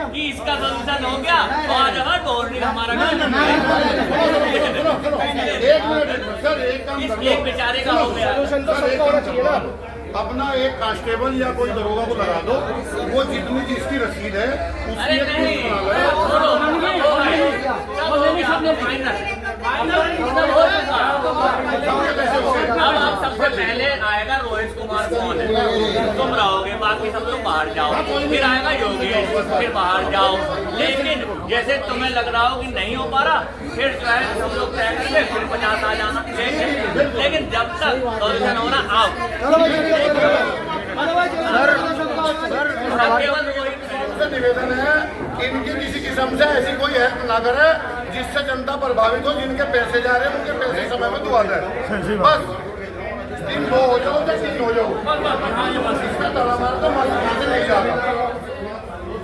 कि इसका सोल्यूशन हो गया और हर बोर्डिंग हमारा एक मिनट सर, एक काम कर लो। एक बेचारे का हो गया। अपना एक कांस्टेबल या कोई दरोगा को लगा दो, वो जितनी जिसकी रसीद है उसकी अरे एक नहीं, प्रूफ बना लो। अब सबसे पहले आएगा रोहित कुमार कौन है, तुम रहोगे, बाकी सब लोग बाहर जाओ, फिर आएगा योगेश, फिर बाहर जाओ। लेकिन जैसे तुम्हें लग रहा हो कि नहीं हो पा रहा, फिर जो है सब लोग तय करके फिर 50 आ जाना। लेकिन जब तक सोल्यूशन होना आओ। निवेदन है कि इनकी किसी किस्म से ऐसी कोई हेल्प ना करे जिससे जनता प्रभावित हो। जिनके पैसे जा रहे हैं उनके पैसे समय में दुआ दें। बस 3 2 हो जाओ या 3 हो जाओ, इसका ताला मार दो, मालिक यहाँ से नहीं जाता।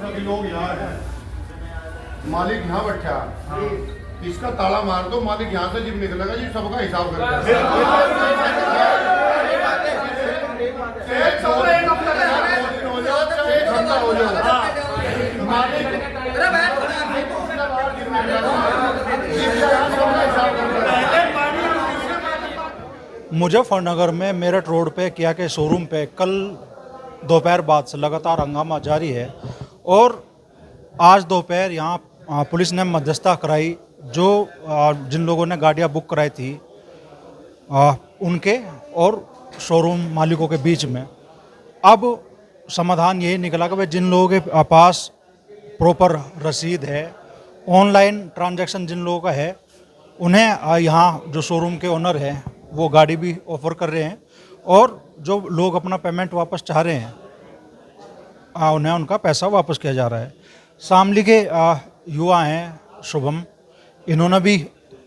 सभी लोग यहाँ हैं, मालिक यहाँ बैठा, इसका ताला मार दो, मालिक यहाँ से जब निकलेगा जी सबका हिसाब करके मुजफ्फरनगर में मेरठ रोड पे किया के शोरूम पे कल दोपहर बाद से लगातार हंगामा जारी है और आज दोपहर यहाँ पुलिस ने मध्यस्थता कराई। जो जिन लोगों ने गाड़ियाँ बुक कराई थी उनके और शोरूम मालिकों के बीच में अब समाधान यही निकला कि भाई जिन लोगों के पास प्रॉपर रसीद है, ऑनलाइन ट्रांजैक्शन जिन लोगों का है, उन्हें यहाँ जो शोरूम के ओनर हैं वो गाड़ी भी ऑफ़र कर रहे हैं और जो लोग अपना पेमेंट वापस चाह रहे हैं उन्हें उनका पैसा वापस किया जा रहा है। शामली के युवा हैं शुभम, इन्होंने भी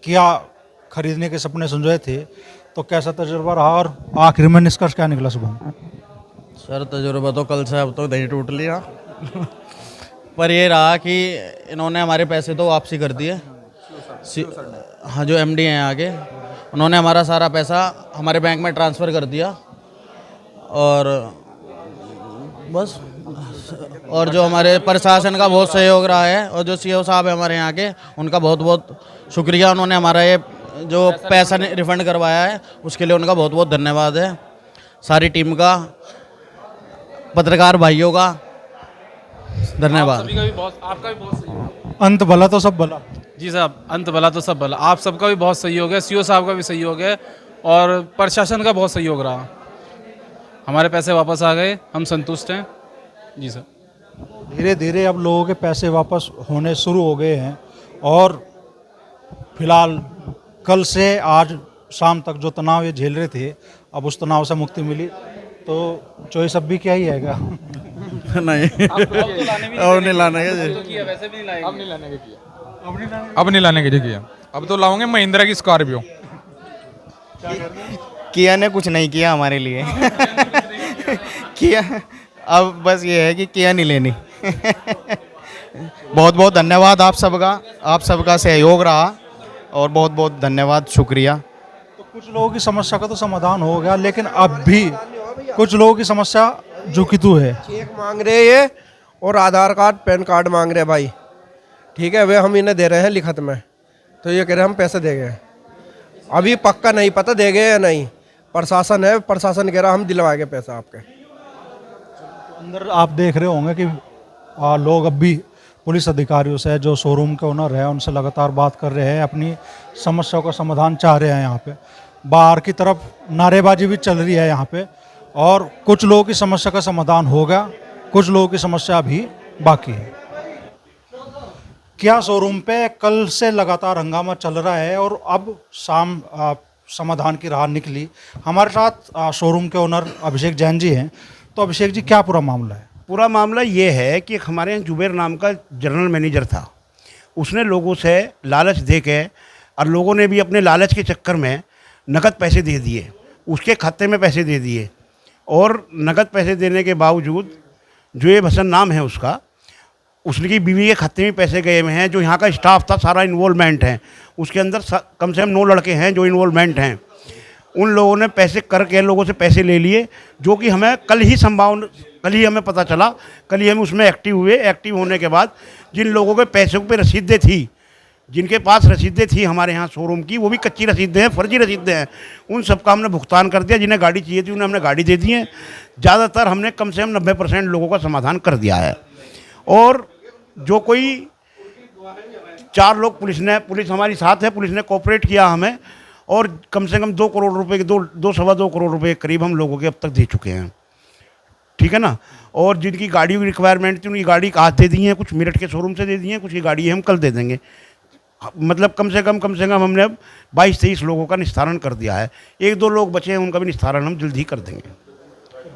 किया खरीदने के सपने संजोए थे, तो कैसा तजुर्बा रहा और आखिर में निष्कर्ष क्या निकला शुभम? सर तजुर्बा तो कल से अब तो नहीं टूट लिया पर ये रहा कि इन्होंने हमारे पैसे तो वापसी कर दिए। हाँ, जो एमडी हैं आगे, उन्होंने हमारा सारा पैसा हमारे बैंक में ट्रांसफ़र कर दिया और बस। और जो हमारे प्रशासन का बहुत सहयोग रहा है और जो सीओ साहब है हमारे यहाँ के, उनका बहुत बहुत शुक्रिया। उन्होंने हमारा ये जो पैसा रिफ़ंड करवाया है उसके लिए उनका बहुत बहुत धन्यवाद है। सारी टीम का, पत्रकार भाइयों का धन्यवाद। आपका भी बहुत सहयोग। अंत भला तो सब भला। जी साहब, अंत भला तो सब भला। आप सबका भी बहुत सहयोग है, सीओ साहब का भी सहयोग है और प्रशासन का बहुत सहयोग रहा। हमारे पैसे वापस आ गए, हम संतुष्ट हैं। जी सर। धीरे धीरे अब लोगों के पैसे वापस होने शुरू हो गए हैं और फिलहाल कल से आज शाम तक जो तनाव ये झेल रहे थे, अब उस तनाव से मुक्ति मिली। तो चॉइस अब भी क्या ही हैगा? नहीं, अब नहीं लाने के, वैसे भी नहीं अब नहीं लाने के किया, अब नहीं लाने के किया। अब तो लाऊंगे महिंद्रा की स्कॉर्पियो। किया ने कुछ नहीं किया हमारे लिए किया अब बस ये है कि किया नहीं लेनी बहुत बहुत धन्यवाद आप सबका सहयोग रहा और बहुत बहुत धन्यवाद, शुक्रिया। तो कुछ लोगों की समस्या का तो समाधान हो गया, लेकिन अब भी कुछ लोगों की समस्या जुकितू है। चेक मांग रहे हैं ये और आधार कार्ड पैन कार्ड मांग रहे हैं भाई, ठीक है। वे हम इन्हें दे रहे हैं लिखत में, तो ये कह रहे हैं हम पैसे देंगे। अभी पक्का नहीं पता देंगे या नहीं, प्रशासन है, प्रशासन कह रहा हम दिलवाएंगे पैसा आपके। अंदर आप देख रहे होंगे कि लोग अब भी पुलिस अधिकारियों से, जो शोरूम के ओनर है, उनसे लगातार बात कर रहे हैं, अपनी समस्याओं का समाधान चाह रहे हैं। यहाँ पे बाहर की तरफ नारेबाजी भी चल रही है यहाँ पे, और कुछ लोगों की समस्या का समाधान हो गया, कुछ लोगों की समस्या अभी बाकी है। क्या शोरूम पे कल से लगातार हंगामा चल रहा है और अब शाम समाधान की राह निकली। हमारे साथ शोरूम के ओनर अभिषेक जैन जी हैं। तो अभिषेक जी, क्या पूरा मामला है? पूरा मामला ये है कि हमारे यहाँ जुबेर नाम का जनरल मैनेजर था, उसने लोगों से लालच दे के, और लोगों ने भी अपने लालच के चक्कर में नकद पैसे दे दिए, उसके खाते में पैसे दे दिए। और नकद पैसे देने के बावजूद जो ये भसन नाम है उसका, उसकी बीवी के खाते में पैसे गए हुए हैं। जो यहाँ का स्टाफ था सारा इन्वॉल्वमेंट है उसके अंदर, कम से कम 9 लड़के हैं जो इन्वॉल्वमेंट हैं। उन लोगों ने पैसे करके लोगों से पैसे ले लिए, जो कि हमें कल ही हमें पता चला, कल ही हम उसमें एक्टिव हुए। एक्टिव होने के बाद जिन लोगों के पैसों पे रसीदें थी, जिनके पास रसीदें थी हमारे यहाँ शोरूम की, वो भी कच्ची रसीदें हैं, फर्जी रसीदें हैं, उन सबका हमने भुगतान कर दिया। जिन्हें गाड़ी चाहिए थी उन्हें हमने गाड़ी दे दी है। ज़्यादातर हमने कम से कम 90% लोगों का समाधान कर दिया है। और जो कोई 4 लोग पुलिस हमारी साथ है, पुलिस ने कोऑपरेट किया हमें, और कम से कम 2 करोड़ रुपए के 2-2.25 करोड़ रुपए के करीब हम लोगों के अब तक दे चुके हैं, ठीक है ना। और जिनकी गाड़ी की रिक्वायरमेंट थी उनकी गाड़ी आज दे दी है, कुछ मेरठ के शोरूम से दे दी हैं, कुछ की गाड़ी हम कल दे देंगे। मतलब कम से कम हमने अब 22-23 लोगों का निस्तारण कर दिया है। 1-2 लोग बचे हैं, उनका भी निस्तारण हम जल्द ही कर देंगे।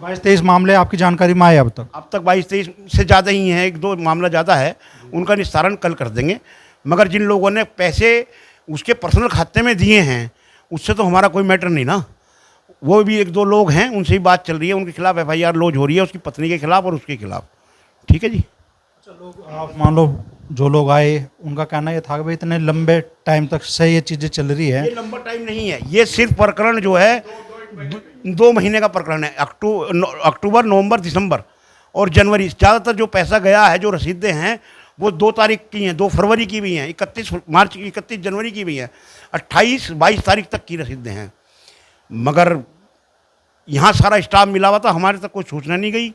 22-23 मामले आपकी जानकारी में आए अब तक? अब तक 22-23 से ज़्यादा ही हैं, 1-2 मामला ज़्यादा है, उनका निस्तारण कल कर देंगे। मगर जिन लोगों ने पैसे उसके पर्सनल खाते में दिए हैं, उससे तो हमारा कोई मैटर नहीं ना। वो भी 1-2 लोग हैं, उनसे ही बात चल रही है, उनके खिलाफ FIR लॉन्च हो रही है, उसकी पत्नी के खिलाफ और उसके खिलाफ, ठीक है जी। आप मान लो जो लोग आए उनका कहना ये था कि भाई इतने लंबे टाइम तक से ये चीज़ें चल रही है। ये लंबा टाइम नहीं है, ये सिर्फ प्रकरण जो है 2 महीने का प्रकरण है। अक्टूबर, नवंबर, दिसंबर और जनवरी, ज़्यादातर जो पैसा गया है, जो रसीदें हैं, वो 2 तारीख की हैं, 2 फरवरी की भी हैं, 31 जनवरी की भी हैं, 28-22 तारीख तक की रसीदें हैं। मगर यहाँ सारा स्टाफ मिला हुआ था, हमारे तक कोई सूचना नहीं गई।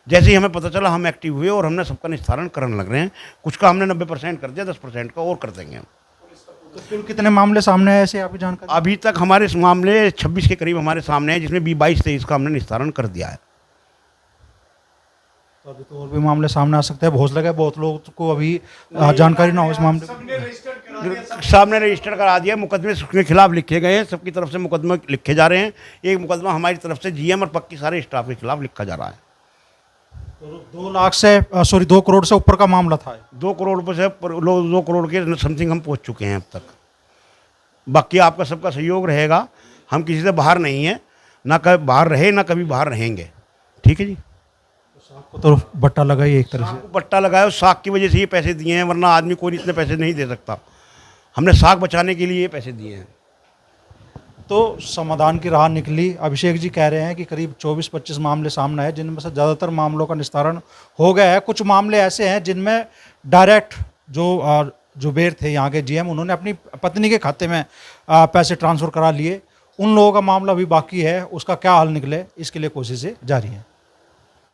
जैसे ही हमें पता चला हम एक्टिव हुए और हमने सबका निस्तारण करने लग रहे हैं। कुछ का हमने 90% कर दिया, 10% का और कर देंगे हम। तो कुल कितने मामले सामने आए ऐसे आपकी जानकारी? अभी तक हमारे मामले 26 के करीब हमारे सामने हैं, जिसमें 22-23 का हमने निस्तारण कर दिया है। तो अभी तो और भी मामले सामने आ सकते हैं। बहुत लगे बहुत लोग को अभी जानकारी ना हो इस मामले सामने रजिस्टर करा दिया, मुकदमे उसके खिलाफ लिखे गए हैं, सबकी तरफ से मुकदमे लिखे जा रहे हैं। एक मुकदमा हमारी तरफ से GM और पक्की सारे स्टाफ के खिलाफ लिखा जा रहा है। 2 करोड़ से ऊपर का मामला था। 2 करोड़ रुपये से 2 करोड़ के समथिंग हम पहुंच चुके हैं अब तक। बाकी आपका सबका सहयोग रहेगा, हम किसी से बाहर नहीं हैं, ना कभी बाहर रहे ना कभी बाहर रहेंगे, ठीक है जी। आपको तो बट्टा लगा ही एक तरह से। बट्टा लगाया, साख की वजह से ये पैसे दिए हैं, वरना आदमी कोई इतने पैसे नहीं दे सकता। हमने साख बचाने के लिए ये पैसे दिए हैं। तो समाधान की राह निकली। अभिषेक जी कह रहे हैं कि करीब 24-25 मामले सामने हैं, जिनमें से ज़्यादातर मामलों का निस्तारण हो गया है। कुछ मामले ऐसे हैं जिनमें डायरेक्ट जो जुबेर थे यहाँ के GM, उन्होंने अपनी पत्नी के खाते में पैसे ट्रांसफ़र करा लिए। उन लोगों का मामला अभी बाकी है, उसका क्या हल निकले इसके लिए कोशिशें जारी हैं।